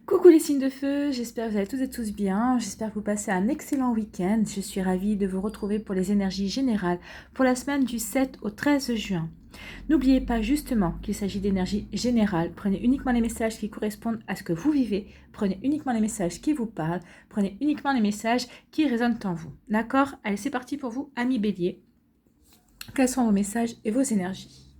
Coucou les signes de feu, j'espère que vous allez toutes et tous bien, j'espère que vous passez un excellent week-end. Je suis ravie de vous retrouver pour les énergies générales pour la semaine du 7 au 13 juin. N'oubliez pas justement qu'il s'agit d'énergie générale, prenez uniquement les messages qui correspondent à ce que vous vivez, prenez uniquement les messages qui vous parlent, prenez uniquement les messages qui résonnent en vous. D'accord? Allez, c'est parti pour vous, amis bélier. Quels sont vos messages et vos énergies?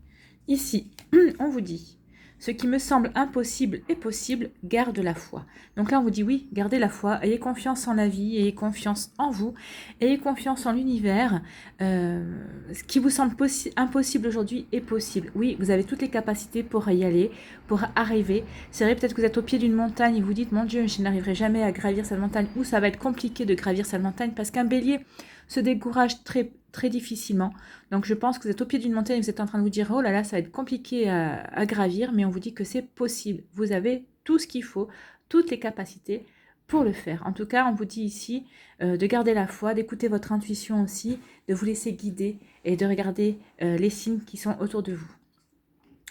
Ici, on vous dit, ce qui me semble impossible est possible, garde la foi. Donc là, on vous dit oui, gardez la foi, ayez confiance en la vie, ayez confiance en vous, ayez confiance en l'univers. Ce qui vous semble impossible aujourd'hui est possible. Oui, vous avez toutes les capacités pour y aller, pour arriver. C'est vrai, peut-être que vous êtes au pied d'une montagne et vous dites, mon Dieu, je n'arriverai jamais à gravir cette montagne, ou ça va être compliqué de gravir cette montagne, parce qu'un bélier se décourage très difficilement. Donc je pense que vous êtes au pied d'une montagne et vous êtes en train de vous dire, oh là là, ça va être compliqué à gravir, mais on vous dit que c'est possible. Vous avez tout ce qu'il faut, toutes les capacités pour le faire. En tout cas, on vous dit ici de garder la foi, d'écouter votre intuition aussi, de vous laisser guider et de regarder les signes qui sont autour de vous.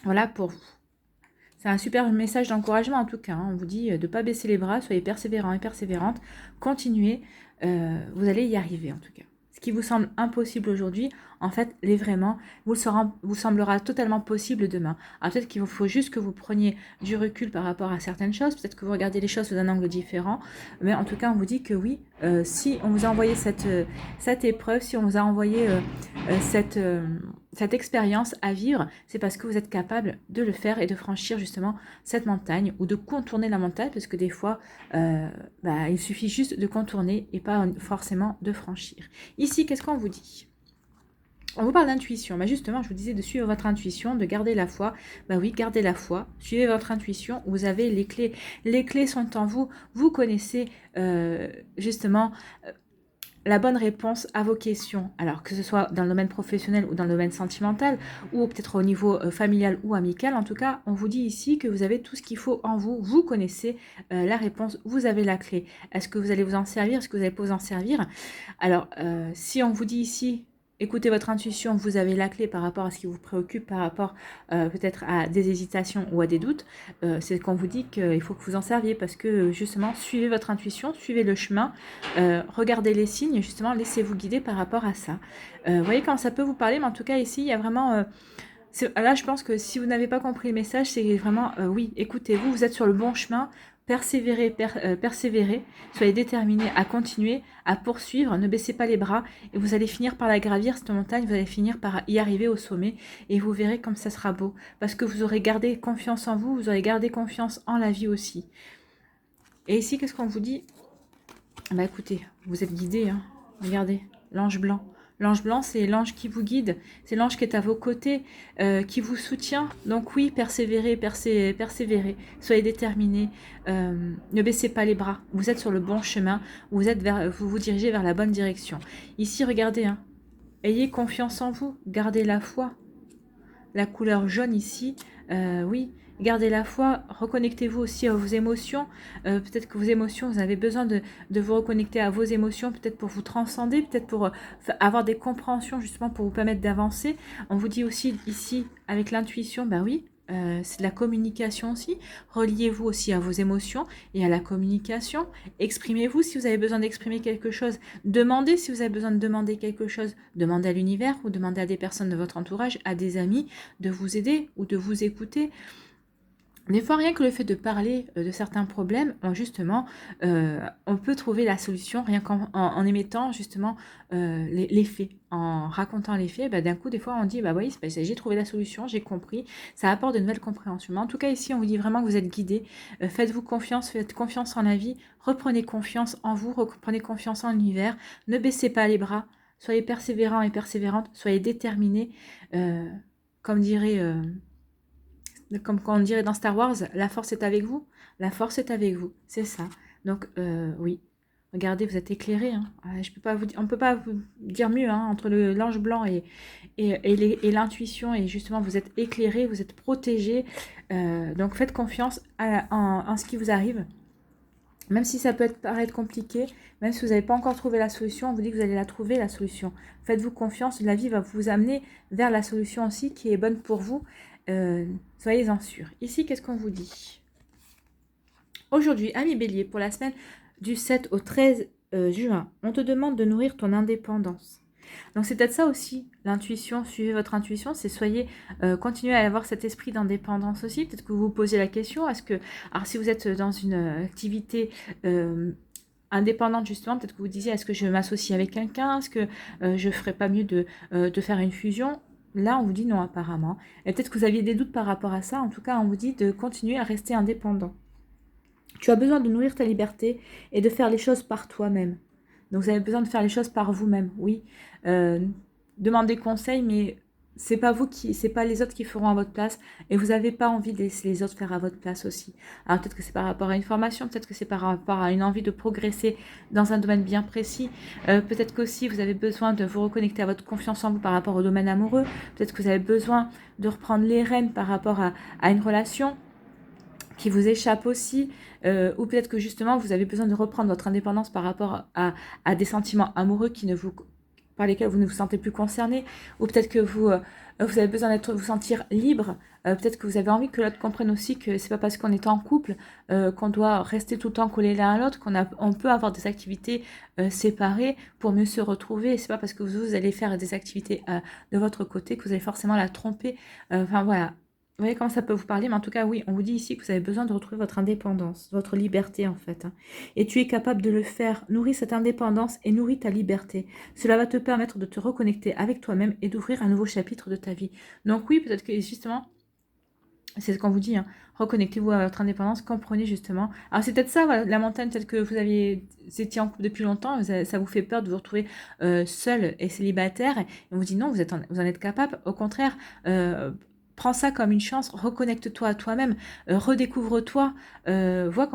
Voilà pour vous. C'est un super message d'encouragement en tout cas. On vous dit de ne pas baisser les bras, soyez persévérants et persévérantes, continuez, vous allez y arriver en tout cas. Ce qui vous semble impossible aujourd'hui, en fait, l'est vraiment, vous semblera totalement possible demain. Alors peut-être qu'il vous faut juste que vous preniez du recul par rapport à certaines choses, peut-être que vous regardez les choses sous un angle différent, mais en tout cas, on vous dit que oui, si on vous a envoyé cette épreuve, si on vous a envoyé cette expérience à vivre, c'est parce que vous êtes capable de le faire et de franchir justement cette montagne ou de contourner la montagne, parce que des fois, il suffit juste de contourner et pas forcément de franchir. Ici, qu'est-ce qu'on vous dit? On vous parle d'intuition. Justement, je vous disais de suivre votre intuition, de garder la foi. Oui, gardez la foi. Suivez votre intuition. Vous avez les clés. Les clés sont en vous. Vous connaissez justement la bonne réponse à vos questions. Alors que ce soit dans le domaine professionnel ou dans le domaine sentimental, ou peut-être au niveau familial ou amical, en tout cas, on vous dit ici que vous avez tout ce qu'il faut en vous. Vous connaissez la réponse. Vous avez la clé. Est-ce que vous allez vous en servir? Est-ce que vous allez pas vous en servir? Alors, si on vous dit ici, écoutez votre intuition, vous avez la clé par rapport à ce qui vous préoccupe, par rapport peut-être à des hésitations ou à des doutes, c'est qu'on vous dit qu'il faut que vous en serviez parce que justement, suivez votre intuition, suivez le chemin, regardez les signes, justement, laissez-vous guider par rapport à ça. Vous voyez quand ça peut vous parler, mais en tout cas ici, il y a vraiment... là, je pense que si vous n'avez pas compris le message, c'est vraiment, oui, écoutez-vous, vous êtes sur le bon chemin, persévérez, persévérez, soyez déterminés à continuer, à poursuivre, ne baissez pas les bras, et vous allez finir par la gravir, cette montagne, vous allez finir par y arriver au sommet, et vous verrez comme ça sera beau, parce que vous aurez gardé confiance en vous, vous aurez gardé confiance en la vie aussi. Et ici, qu'est-ce qu'on vous dit? Écoutez, vous êtes guidés, hein. Regardez, l'ange blanc. L'ange blanc, c'est l'ange qui vous guide, c'est l'ange qui est à vos côtés, qui vous soutient. Donc oui, persévérez, persévérez, soyez déterminés, ne baissez pas les bras. Vous êtes sur le bon chemin, vous vous dirigez vers la bonne direction. Ici, regardez, hein, ayez confiance en vous, gardez la foi. La couleur jaune ici, oui, gardez la foi, reconnectez-vous aussi à vos émotions. Peut-être que vos émotions, vous avez besoin de vous reconnecter à vos émotions, peut-être pour vous transcender, peut-être pour avoir des compréhensions justement pour vous permettre d'avancer. On vous dit aussi ici, avec l'intuition, oui, c'est de la communication aussi. Reliez-vous aussi à vos émotions et à la communication. Exprimez-vous si vous avez besoin d'exprimer quelque chose. Demandez si vous avez besoin de demander quelque chose. Demandez à l'univers ou demandez à des personnes de votre entourage, à des amis, de vous aider ou de vous écouter. Des fois, rien que le fait de parler de certains problèmes, justement, on peut trouver la solution rien qu'en émettant justement les faits, en racontant les faits. D'un coup, des fois, on dit, oui, j'ai trouvé la solution, j'ai compris, ça apporte de nouvelles compréhensions. Mais en tout cas, ici, on vous dit vraiment que vous êtes guidés, faites-vous confiance, faites confiance en la vie, reprenez confiance en vous, reprenez confiance en l'univers, ne baissez pas les bras, soyez persévérants et persévérantes, soyez déterminés, comme dirait... comme on dirait dans Star Wars, la force est avec vous. La force est avec vous, c'est ça. Donc oui, regardez, vous êtes éclairés. Hein. On ne peut pas vous dire mieux hein, entre l'ange blanc et l'intuition. Et justement, vous êtes éclairés, vous êtes protégés. Donc faites confiance en ce qui vous arrive. Même si ça peut paraître compliqué, même si vous n'avez pas encore trouvé la solution, on vous dit que vous allez la trouver, la solution. Faites-vous confiance, la vie va vous amener vers la solution aussi qui est bonne pour vous. Soyez-en sûrs. Ici, qu'est-ce qu'on vous dit? Aujourd'hui, ami Bélier, pour la semaine du 7 au 13 juin, on te demande de nourrir ton indépendance. Donc c'est peut-être ça aussi, l'intuition, suivez votre intuition, c'est continuez à avoir cet esprit d'indépendance aussi. Peut-être que vous vous posez la question, alors si vous êtes dans une activité indépendante justement, peut-être que vous disiez, est-ce que je m'associe avec quelqu'un, est-ce que je ferais pas mieux de faire une fusion? Là, on vous dit non apparemment. Et peut-être que vous aviez des doutes par rapport à ça, en tout cas, on vous dit de continuer à rester indépendant. Tu as besoin de nourrir ta liberté et de faire les choses par toi-même. Donc vous avez besoin de faire les choses par vous-même, oui. Demandez conseil, mais c'est pas les autres qui feront à votre place, et vous n'avez pas envie de laisser les autres faire à votre place aussi. Alors peut-être que c'est par rapport à une formation, peut-être que c'est par rapport à une envie de progresser dans un domaine bien précis. Peut-être qu'aussi vous avez besoin de vous reconnecter à votre confiance en vous par rapport au domaine amoureux. Peut-être que vous avez besoin de reprendre les rênes par rapport à une relation qui vous échappe aussi, ou peut-être que justement vous avez besoin de reprendre votre indépendance par rapport à des sentiments amoureux par lesquels vous ne vous sentez plus concerné, ou peut-être que vous avez besoin de vous sentir libre, peut-être que vous avez envie que l'autre comprenne aussi que c'est pas parce qu'on est en couple qu'on doit rester tout le temps collé l'un à l'autre, on peut avoir des activités séparées pour mieux se retrouver, et c'est pas parce que vous allez faire des activités de votre côté que vous allez forcément la tromper, enfin voilà. Vous voyez comment ça peut vous parler, mais en tout cas, oui, on vous dit ici que vous avez besoin de retrouver votre indépendance, votre liberté en fait. Et tu es capable de le faire. Nourris cette indépendance et nourris ta liberté. Cela va te permettre de te reconnecter avec toi-même et d'ouvrir un nouveau chapitre de ta vie. Donc oui, peut-être que justement, c'est ce qu'on vous dit, hein, reconnectez-vous à votre indépendance, comprenez justement. Alors c'est peut-être ça, voilà, la montagne, peut-être que vous étiez en couple depuis longtemps, ça vous fait peur de vous retrouver seul et célibataire, et on vous dit non, vous en êtes capable, au contraire, prends ça comme une chance, reconnecte-toi à toi-même, redécouvre-toi, vois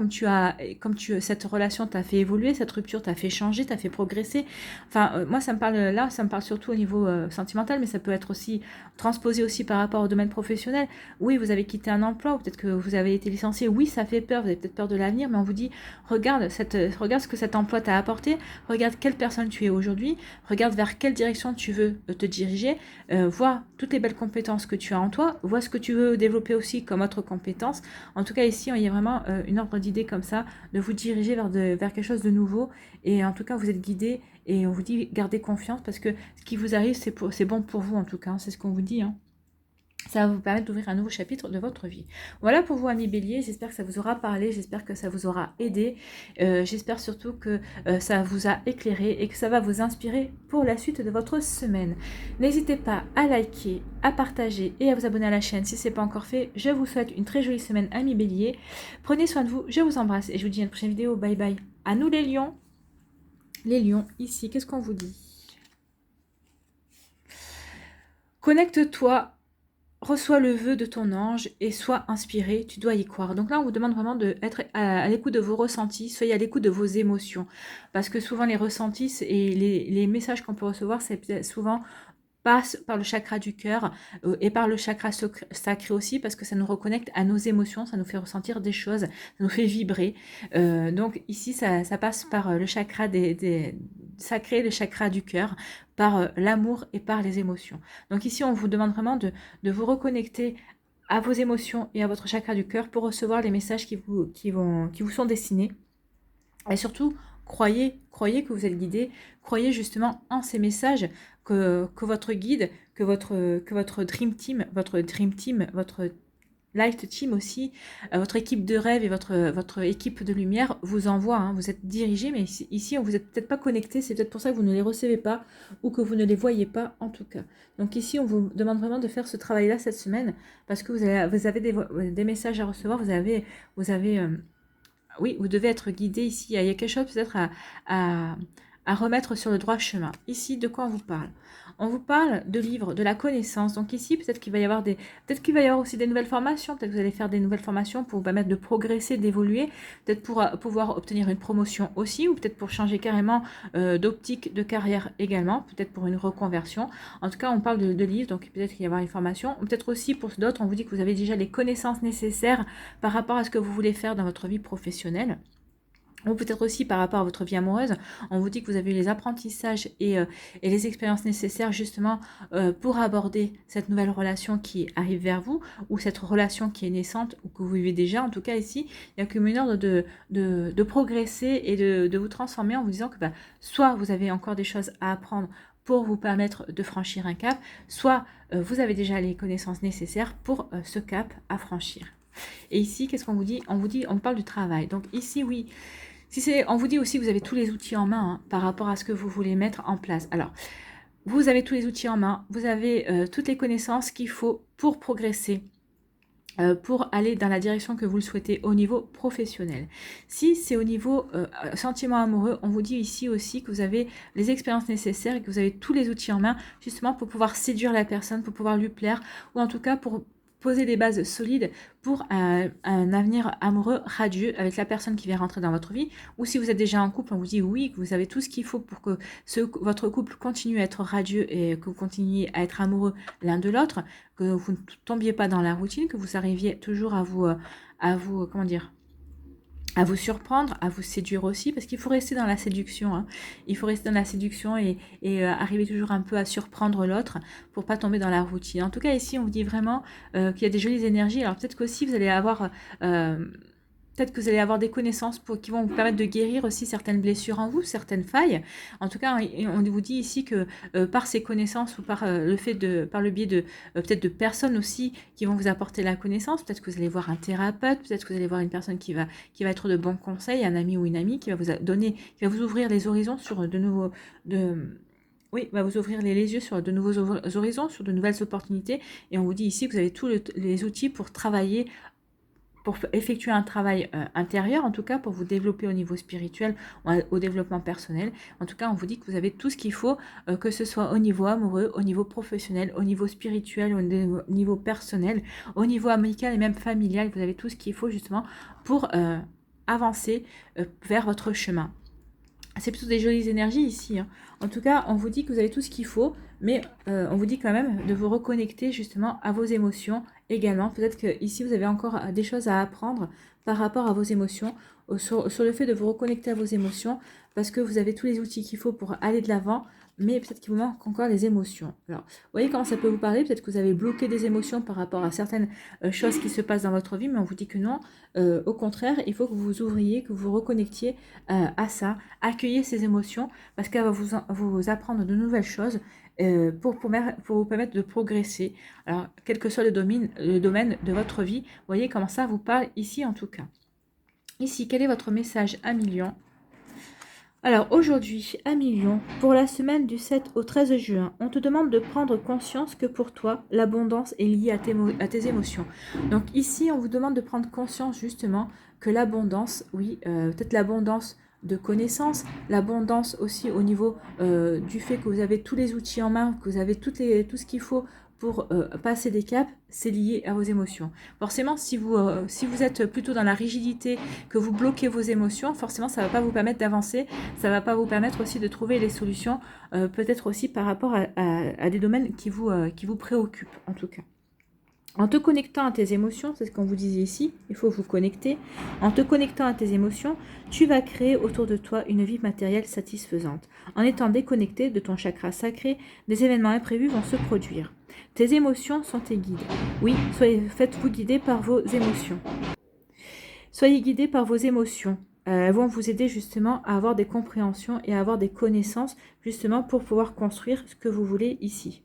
cette relation t'a fait évoluer, cette rupture t'a fait changer, t'a fait progresser. Enfin, moi, ça me parle surtout au niveau sentimental, mais ça peut être aussi transposé aussi par rapport au domaine professionnel. Oui, vous avez quitté un emploi, ou peut-être que vous avez été licencié. Oui, ça fait peur, vous avez peut-être peur de l'avenir, mais on vous dit, regarde ce que cet emploi t'a apporté, regarde quelle personne tu es aujourd'hui, regarde vers quelle direction tu veux te diriger, vois toutes les belles compétences que tu as en toi, vois ce que tu veux développer aussi comme autre compétence. En tout cas, ici, il y a vraiment une ordre d'idée comme ça, de vous diriger vers quelque chose de nouveau. Et en tout cas, vous êtes guidé et on vous dit, gardez confiance parce que ce qui vous arrive, c'est bon pour vous en tout cas. C'est ce qu'on vous dit, hein. Ça va vous permettre d'ouvrir un nouveau chapitre de votre vie. Voilà pour vous, amis Bélier. J'espère que ça vous aura parlé. J'espère que ça vous aura aidé. J'espère surtout que ça vous a éclairé et que ça va vous inspirer pour la suite de votre semaine. N'hésitez pas à liker, à partager et à vous abonner à la chaîne si ce n'est pas encore fait. Je vous souhaite une très jolie semaine, amis Bélier. Prenez soin de vous. Je vous embrasse et je vous dis à une prochaine vidéo. Bye bye. À nous les lions. Les lions, ici, qu'est-ce qu'on vous dit? Connecte-toi. Reçois le vœu de ton ange et sois inspiré, tu dois y croire. Donc là, on vous demande vraiment d'être à l'écoute de vos ressentis, soyez à l'écoute de vos émotions. Parce que souvent, les ressentis et les messages qu'on peut recevoir, c'est souvent passe par le chakra du cœur et par le chakra sacré aussi, parce que ça nous reconnecte à nos émotions, ça nous fait ressentir des choses, ça nous fait vibrer. Donc ici, ça passe par le chakra des sacré, le chakra du cœur, par l'amour et par les émotions. Donc ici, on vous demande vraiment de vous reconnecter à vos émotions et à votre chakra du cœur pour recevoir les messages qui vous sont destinés. Et surtout, croyez que vous êtes guidé, croyez justement en ces messages que votre guide, que votre dream team, votre light team aussi, votre équipe de rêve et votre équipe de lumière vous envoie. Hein. Vous êtes dirigé, mais ici, vous n'êtes peut-être pas connecté, c'est peut-être pour ça que vous ne les recevez pas ou que vous ne les voyez pas en tout cas. Donc ici, on vous demande vraiment de faire ce travail-là cette semaine parce que vous avez des messages à recevoir, oui, vous devez être guidé ici. Il y a quelque chose peut-être à remettre sur le droit chemin. Ici, de quoi on vous parle? On vous parle de livres, de la connaissance. Donc ici, peut-être qu'il va y avoir aussi des nouvelles formations. Peut-être que vous allez faire des nouvelles formations pour vous permettre de progresser, d'évoluer. Peut-être pour pouvoir obtenir une promotion aussi, ou peut-être pour changer carrément d'optique de carrière également. Peut-être pour une reconversion. En tout cas, on parle de livres, donc peut-être qu'il va y avoir une formation. Peut-être aussi pour d'autres, on vous dit que vous avez déjà les connaissances nécessaires par rapport à ce que vous voulez faire dans votre vie professionnelle. Ou peut-être aussi par rapport à votre vie amoureuse, on vous dit que vous avez eu les apprentissages et les expériences nécessaires justement pour aborder cette nouvelle relation qui arrive vers vous, ou cette relation qui est naissante, ou que vous vivez déjà. En tout cas ici, il y a comme une ordre de progresser et de vous transformer en vous disant que soit vous avez encore des choses à apprendre pour vous permettre de franchir un cap, soit vous avez déjà les connaissances nécessaires pour ce cap à franchir. Et ici, qu'est-ce qu'on vous dit? On parle du travail. Donc ici, oui, on vous dit aussi que vous avez tous les outils en main par rapport à ce que vous voulez mettre en place. Alors, vous avez tous les outils en main, vous avez toutes les connaissances qu'il faut pour progresser, pour aller dans la direction que vous le souhaitez au niveau professionnel. Si c'est au niveau sentiment amoureux, on vous dit ici aussi que vous avez les expériences nécessaires et que vous avez tous les outils en main justement pour pouvoir séduire la personne, pour pouvoir lui plaire, ou en tout cas pour poser des bases solides pour un avenir amoureux radieux avec la personne qui vient rentrer dans votre vie. Ou si vous êtes déjà en couple, on vous dit oui, que vous avez tout ce qu'il faut pour que votre couple continue à être radieux et que vous continuiez à être amoureux l'un de l'autre, que vous ne tombiez pas dans la routine, que vous arriviez toujours comment dire, à vous surprendre, à vous séduire aussi, parce qu'il faut rester dans la séduction. Hein. Il faut rester dans la séduction et arriver toujours un peu à surprendre l'autre pour pas tomber dans la routine. En tout cas, ici, on vous dit vraiment qu'il y a des jolies énergies. Alors peut-être qu'aussi, vous allez avoir... peut-être que vous allez avoir des connaissances qui vont vous permettre de guérir aussi certaines blessures en vous, certaines failles. En tout cas, on vous dit ici que par ces connaissances ou par le biais de peut-être de personnes aussi qui vont vous apporter la connaissance, peut-être que vous allez voir un thérapeute, peut-être que vous allez voir une personne qui va être de bons conseils, un ami ou une amie qui va vous donner, qui va vous ouvrir les horizons sur de nouveaux... Oui, va vous ouvrir les yeux sur de nouveaux horizons, sur de nouvelles opportunités. Et on vous dit ici que vous avez tous les outils pour travailler, pour effectuer un travail intérieur, en tout cas pour vous développer au niveau spirituel, au développement personnel. En tout cas, on vous dit que vous avez tout ce qu'il faut, que ce soit au niveau amoureux, au niveau professionnel, au niveau spirituel, au niveau personnel, au niveau amical et même familial. Vous avez tout ce qu'il faut justement pour avancer vers votre chemin. C'est plutôt des jolies énergies ici. Hein. En tout cas, on vous dit que vous avez tout ce qu'il faut, mais on vous dit quand même de vous reconnecter justement à vos émotions également. Peut-être que ici vous avez encore des choses à apprendre par rapport à vos émotions, sur le fait de vous reconnecter à vos émotions, parce que vous avez tous les outils qu'il faut pour aller de l'avant, mais peut-être qu'il vous manque encore les émotions. Alors, vous voyez comment ça peut vous parler? Peut-être que vous avez bloqué des émotions par rapport à certaines choses qui se passent dans votre vie, mais on vous dit que non. Au contraire, il faut que vous vous ouvriez, que vous vous reconnectiez à ça, accueillez ces émotions, parce qu'elles vont vous apprendre de nouvelles choses pour vous permettre de progresser. Alors, quel que soit le domaine de votre vie, vous voyez comment ça vous parle ici en tout cas. Ici, quel est votre message à Million? Alors aujourd'hui, à Million, pour la semaine du 7 au 13 juin, on te demande de prendre conscience que pour toi, l'abondance est liée à tes émotions. Donc ici, on vous demande de prendre conscience justement que l'abondance, oui, peut-être l'abondance de connaissances, l'abondance aussi au niveau du fait que vous avez tous les outils en main, que vous avez tout ce qu'il faut pour passer des caps, c'est lié à vos émotions. Forcément, si vous êtes plutôt dans la rigidité, que vous bloquez vos émotions, forcément, ça ne va pas vous permettre d'avancer, ça ne va pas vous permettre aussi de trouver les solutions, peut-être aussi par rapport à des domaines qui vous préoccupent, en tout cas. En te connectant à tes émotions, c'est ce qu'on vous disait ici, il faut vous connecter. En te connectant à tes émotions, tu vas créer autour de toi une vie matérielle satisfaisante. En étant déconnecté de ton chakra sacré, des événements imprévus vont se produire. Tes émotions sont tes guides. Oui, faites-vous guider par vos émotions. Soyez guidés par vos émotions. Elles vont vous aider justement à avoir des compréhensions et à avoir des connaissances justement pour pouvoir construire ce que vous voulez ici.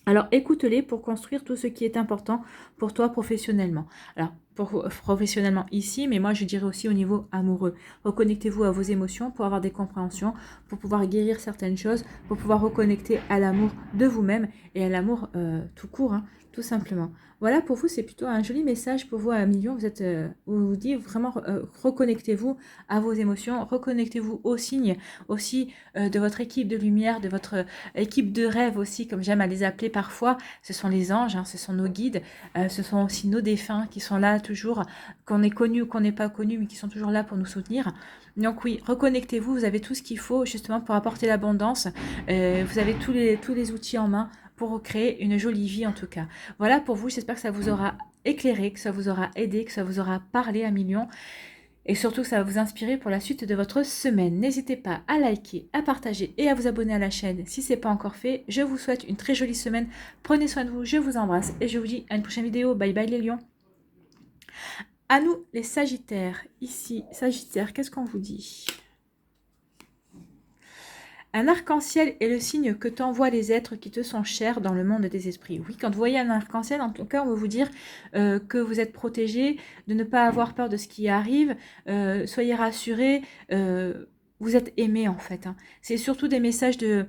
Alors, écoute-les pour construire tout ce qui est important pour toi professionnellement. Alors, professionnellement ici, mais moi je dirais aussi au niveau amoureux. Reconnectez-vous à vos émotions pour avoir des compréhensions, pour pouvoir guérir certaines choses, pour pouvoir reconnecter à l'amour de vous-même et à l'amour tout court, hein, tout simplement. Voilà, pour vous, c'est plutôt un joli message pour vous à Million. Vous dites vraiment, reconnectez-vous à vos émotions, reconnectez-vous aux signes aussi de votre équipe de lumière, de votre équipe de rêve aussi, comme j'aime à les appeler parfois. Ce sont les anges, hein, ce sont nos guides, ce sont aussi nos défunts qui sont là toujours, qu'on ait connus ou qu'on n'ait pas connus, mais qui sont toujours là pour nous soutenir. Donc oui, reconnectez-vous, vous avez tout ce qu'il faut justement pour apporter l'abondance. Vous avez tous les outils en main pour créer une jolie vie en tout cas. Voilà pour vous, j'espère que ça vous aura éclairé, que ça vous aura aidé, que ça vous aura parlé à Million. et surtout ça va vous inspirer pour la suite de votre semaine. N'hésitez pas à liker, à partager et à vous abonner à la chaîne si ce n'est pas encore fait. Je vous souhaite une très jolie semaine. Prenez soin de vous, je vous embrasse et je vous dis à une prochaine vidéo. Bye bye les lions. À nous les sagittaires. Ici, sagittaire, qu'est-ce qu'on vous dit ? Un arc-en-ciel est le signe que t'envoient les êtres qui te sont chers dans le monde des esprits. Oui, quand vous voyez un arc-en-ciel, en tout cas, on va vous dire que vous êtes protégé, de ne pas avoir peur de ce qui arrive, soyez rassurés, vous êtes aimés en fait. Hein. C'est surtout des messages de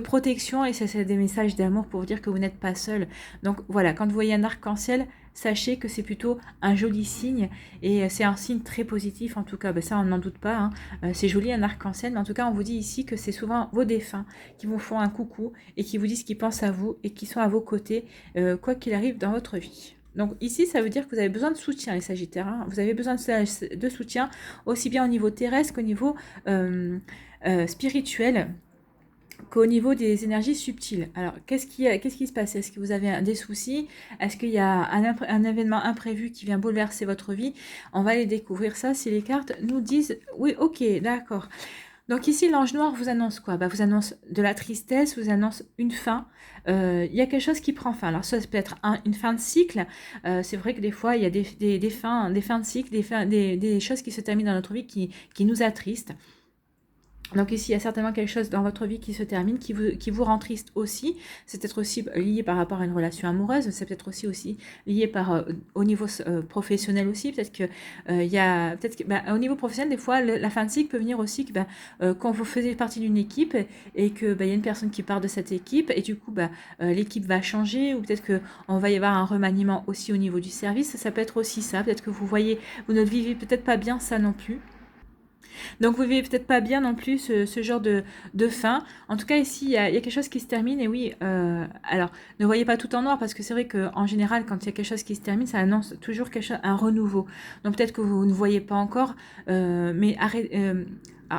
protection et c'est des messages d'amour pour vous dire que vous n'êtes pas seul. Donc voilà, quand vous voyez un arc-en-ciel, sachez que c'est plutôt un joli signe et c'est un signe très positif en tout cas, ça on n'en doute pas, hein. C'est joli un arc-en-ciel, mais en tout cas on vous dit ici que c'est souvent vos défunts qui vous font un coucou et qui vous disent qu'ils pensent à vous et qui sont à vos côtés, quoi qu'il arrive dans votre vie. Donc ici, ça veut dire que vous avez besoin de soutien, les Sagittaires. Hein. Vous avez besoin de soutien, aussi bien au niveau terrestre qu'au niveau spirituel, qu'au niveau des énergies subtiles. Alors, qu'est-ce qui se passe? Est-ce que vous avez des soucis? Est-ce qu'il y a un événement imprévu qui vient bouleverser votre vie? On va aller découvrir ça si les cartes nous disent oui, ok, d'accord. Donc ici, l'ange noir vous annonce quoi? Vous annonce de la tristesse, vous annonce une fin. Il y a quelque chose qui prend fin. Alors ça peut être une fin de cycle. C'est vrai que des fois, il y a des fins de cycle, des choses qui se terminent dans notre vie qui nous attristent. Donc ici, il y a certainement quelque chose dans votre vie qui se termine, qui vous rend triste aussi. C'est peut-être aussi lié par rapport à une relation amoureuse, c'est peut-être aussi lié au niveau professionnel aussi. Peut-être que au niveau professionnel, des fois, la fin de cycle peut venir aussi quand vous faisiez partie d'une équipe et que y a une personne qui part de cette équipe et du coup, l'équipe va changer ou peut-être qu'on va y avoir un remaniement aussi au niveau du service. Ça peut être aussi ça. Peut-être que vous ne vivez peut-être pas bien ça non plus. Donc vous vivez peut-être pas bien non plus ce genre de fin. En tout cas ici il y a quelque chose qui se termine et oui, alors ne voyez pas tout en noir parce que c'est vrai qu'en général quand il y a quelque chose qui se termine ça annonce toujours un renouveau. Donc peut-être que vous ne voyez pas encore, mais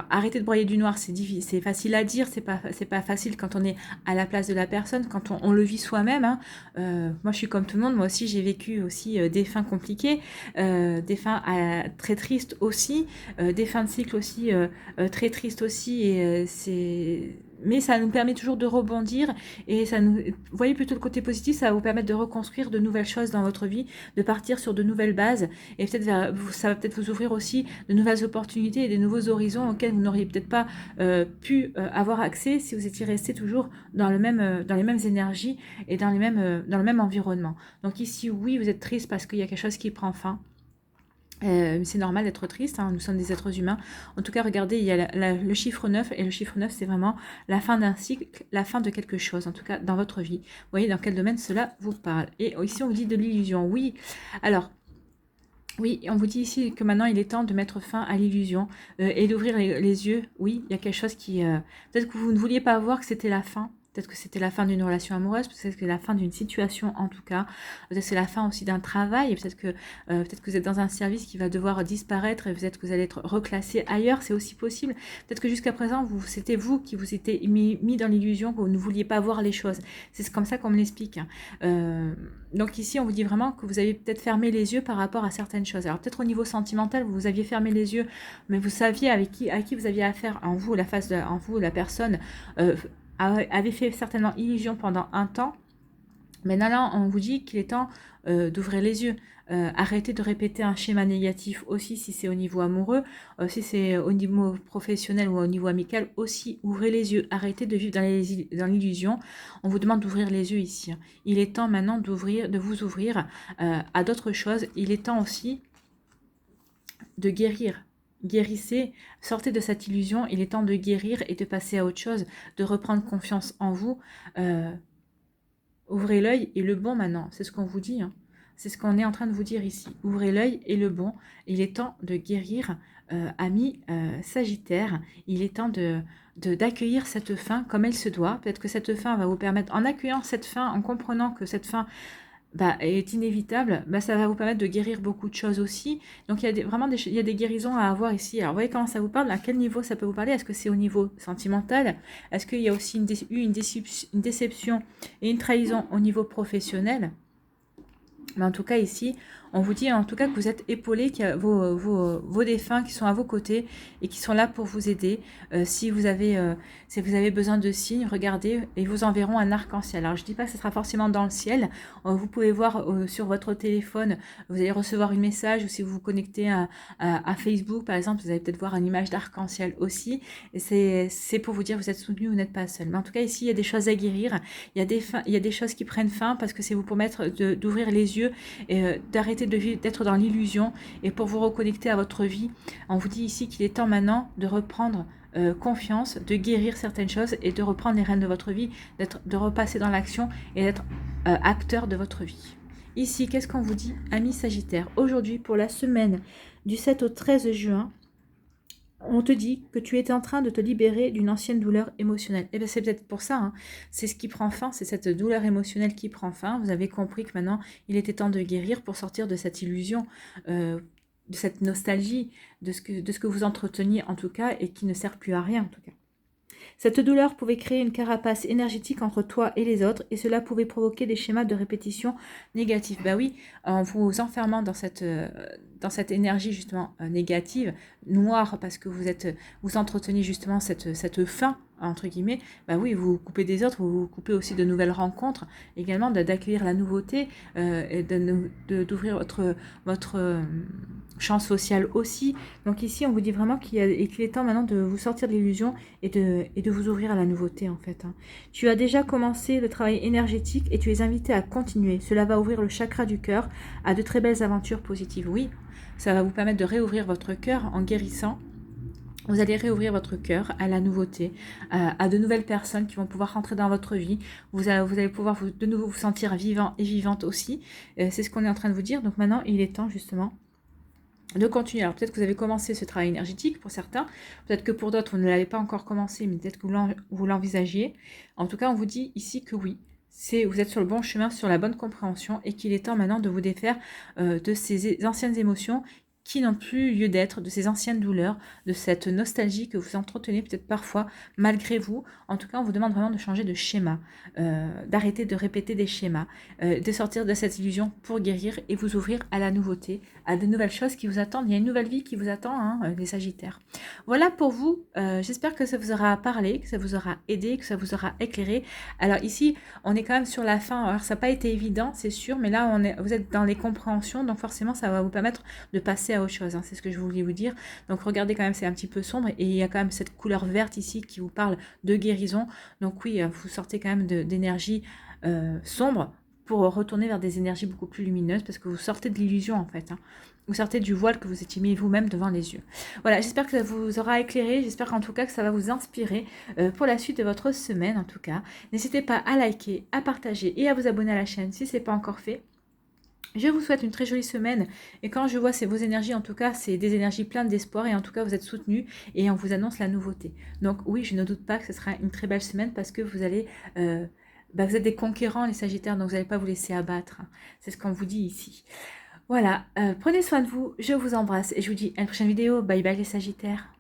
arrêtez de broyer du noir, c'est facile à dire, c'est pas facile quand on est à la place de la personne, quand on le vit soi-même. Hein. Moi je suis comme tout le monde, moi aussi j'ai vécu aussi des fins compliquées, des fins très tristes aussi, des fins de cycle aussi très tristes aussi, et mais ça nous permet toujours de rebondir et vous voyez plutôt le côté positif, ça va vous permettre de reconstruire de nouvelles choses dans votre vie, de partir sur de nouvelles bases et peut-être ça va peut-être vous ouvrir aussi de nouvelles opportunités et des nouveaux horizons auxquels vous n'auriez peut-être pas pu avoir accès si vous étiez resté toujours dans les mêmes énergies et dans le même environnement. Donc ici, oui, vous êtes triste parce qu'il y a quelque chose qui prend fin. C'est normal d'être triste, hein, nous sommes des êtres humains. En tout cas, regardez, il y a le chiffre 9, et le chiffre 9, c'est vraiment la fin d'un cycle, la fin de quelque chose, en tout cas dans votre vie. Vous voyez dans quel domaine cela vous parle. Et ici, on vous dit de l'illusion. Oui, alors, oui, on vous dit ici que maintenant, il est temps de mettre fin à l'illusion et d'ouvrir les yeux. Oui, il y a quelque chose qui... peut-être que vous ne vouliez pas voir que c'était la fin. Peut-être que c'était la fin d'une relation amoureuse, peut-être que c'est la fin d'une situation en tout cas, peut-être que c'est la fin aussi d'un travail, peut-être que vous êtes dans un service qui va devoir disparaître et peut-être que vous allez être reclassé ailleurs, c'est aussi possible. Peut-être que jusqu'à présent, c'était vous qui vous étiez mis dans l'illusion, que vous ne vouliez pas voir les choses. C'est comme ça qu'on me l'explique. Hein. Donc ici, on vous dit vraiment que vous avez peut-être fermé les yeux par rapport à certaines choses. Alors peut-être au niveau sentimental, vous aviez fermé les yeux, mais vous saviez à qui vous aviez affaire, en vous, la personne, avait fait certainement illusion pendant un temps, mais là, on vous dit qu'il est temps d'ouvrir les yeux. Arrêtez de répéter un schéma négatif aussi si c'est au niveau amoureux, si c'est au niveau professionnel ou au niveau amical aussi, ouvrez les yeux, arrêtez de vivre dans l'illusion. On vous demande d'ouvrir les yeux ici. Il est temps maintenant de vous ouvrir à d'autres choses. Il est temps aussi de guérir. Guérissez, sortez de cette illusion, il est temps de guérir et de passer à autre chose, de reprendre confiance en vous. Ouvrez l'œil et le bon maintenant, c'est ce qu'on vous dit. Hein. C'est ce qu'on est en train de vous dire ici. Ouvrez l'œil et le bon. Il est temps de guérir, amis Sagittaire. Il est temps d'accueillir cette fin comme elle se doit. Peut-être que cette fin va vous permettre, en accueillant cette fin, en comprenant que cette fin est inévitable, ça va vous permettre de guérir beaucoup de choses aussi. Donc il y a vraiment des guérisons à avoir ici. Alors vous voyez comment ça vous parle, à quel niveau ça peut vous parler? Est-ce que c'est au niveau sentimental? Est-ce qu'il y a aussi une déception et une trahison au niveau professionnel? Mais en tout cas ici, On vous dit en tout cas que vous êtes épaulés, qu'il y a vos défunts qui sont à vos côtés et qui sont là pour vous aider. Si vous avez besoin de signes, regardez et ils vous enverront un arc-en-ciel. Alors je ne dis pas que ce sera forcément dans le ciel. Vous pouvez voir sur votre téléphone, vous allez recevoir un message, ou si vous vous connectez à Facebook par exemple, vous allez peut-être voir une image d'arc-en-ciel aussi. Et c'est pour vous dire que vous êtes soutenu, vous n'êtes pas seul. Mais en tout cas ici, il y a des choses à guérir. Il y a des choses qui prennent fin parce que c'est vous permettre d'ouvrir les yeux et d'arrêter d'être dans l'illusion et pour vous reconnecter à votre vie. On vous dit ici qu'il est temps maintenant de reprendre confiance, de guérir certaines choses et de reprendre les rênes de votre vie, de repasser dans l'action et d'être acteur de votre vie. Ici, qu'est-ce qu'on vous dit, amis Sagittaires? Aujourd'hui, pour la semaine du 7 au 13 juin, on te dit que tu étais en train de te libérer d'une ancienne douleur émotionnelle. Et bien c'est peut-être pour ça, hein. C'est ce qui prend fin, c'est cette douleur émotionnelle qui prend fin. Vous avez compris que maintenant, il était temps de guérir pour sortir de cette illusion, de cette nostalgie, de ce que vous entreteniez en tout cas et qui ne sert plus à rien en tout cas. Cette douleur pouvait créer une carapace énergétique entre toi et les autres et cela pouvait provoquer des schémas de répétition négatifs. Bah oui, en vous enfermant dans cette énergie justement négative, noire, parce que vous entretenez justement cette faim, entre guillemets, bah oui, vous vous coupez des autres, vous vous coupez aussi de nouvelles rencontres, également d'accueillir la nouveauté, et d'ouvrir votre champ social aussi. Donc ici, on vous dit vraiment qu'il est temps maintenant de vous sortir de l'illusion et de vous ouvrir à la nouveauté en fait. Tu as déjà commencé le travail énergétique et tu es invité à continuer. Cela va ouvrir le chakra du cœur à de très belles aventures positives. Oui, ça va vous permettre de réouvrir votre cœur en guérissant. Vous allez réouvrir votre cœur à la nouveauté, à de nouvelles personnes qui vont pouvoir rentrer dans votre vie. Vous allez pouvoir de nouveau vous sentir vivant et vivante aussi. C'est ce qu'on est en train de vous dire. Donc maintenant, il est temps justement de continuer. Alors peut-être que vous avez commencé ce travail énergétique pour certains, peut-être que pour d'autres, vous ne l'avez pas encore commencé, mais peut-être que vous l'envisagiez. En tout cas, on vous dit ici que oui. Vous êtes sur le bon chemin, sur la bonne compréhension et qu'il est temps maintenant de vous défaire de ces anciennes émotions qui n'ont plus lieu d'être, de ces anciennes douleurs, de cette nostalgie que vous entretenez peut-être parfois malgré vous. En tout cas, on vous demande vraiment de changer de schéma, d'arrêter de répéter des schémas, de sortir de cette illusion pour guérir et vous ouvrir à la nouveauté, à de nouvelles choses qui vous attendent. Il y a une nouvelle vie qui vous attend, hein, les Sagittaires. Voilà pour vous. J'espère que ça vous aura parlé, que ça vous aura aidé, que ça vous aura éclairé. Alors ici, on est quand même sur la fin. Alors ça n'a pas été évident, c'est sûr, mais là, vous êtes dans les compréhensions, donc forcément, ça va vous permettre de passer à autre chose, hein, c'est ce que je voulais vous dire. Donc regardez quand même, c'est un petit peu sombre et il y a quand même cette couleur verte ici qui vous parle de guérison. Donc oui, vous sortez quand même d'énergie sombre pour retourner vers des énergies beaucoup plus lumineuses parce que vous sortez de l'illusion en fait, hein. Vous sortez du voile que vous étiez mis vous-même devant les yeux. Voilà, j'espère que ça vous aura éclairé, j'espère en tout cas que ça va vous inspirer pour la suite de votre semaine en tout cas. N'hésitez pas à liker, à partager et à vous abonner à la chaîne si ce n'est pas encore fait. Je vous souhaite une très jolie semaine et quand je vois vos énergies, en tout cas, c'est des énergies pleines d'espoir et en tout cas, vous êtes soutenus et on vous annonce la nouveauté. Donc oui, je ne doute pas que ce sera une très belle semaine parce que vous allez... vous êtes des conquérants, les Sagittaires, donc vous n'allez pas vous laisser abattre. C'est ce qu'on vous dit ici. Voilà, prenez soin de vous, je vous embrasse et je vous dis à une prochaine vidéo. Bye bye les Sagittaires.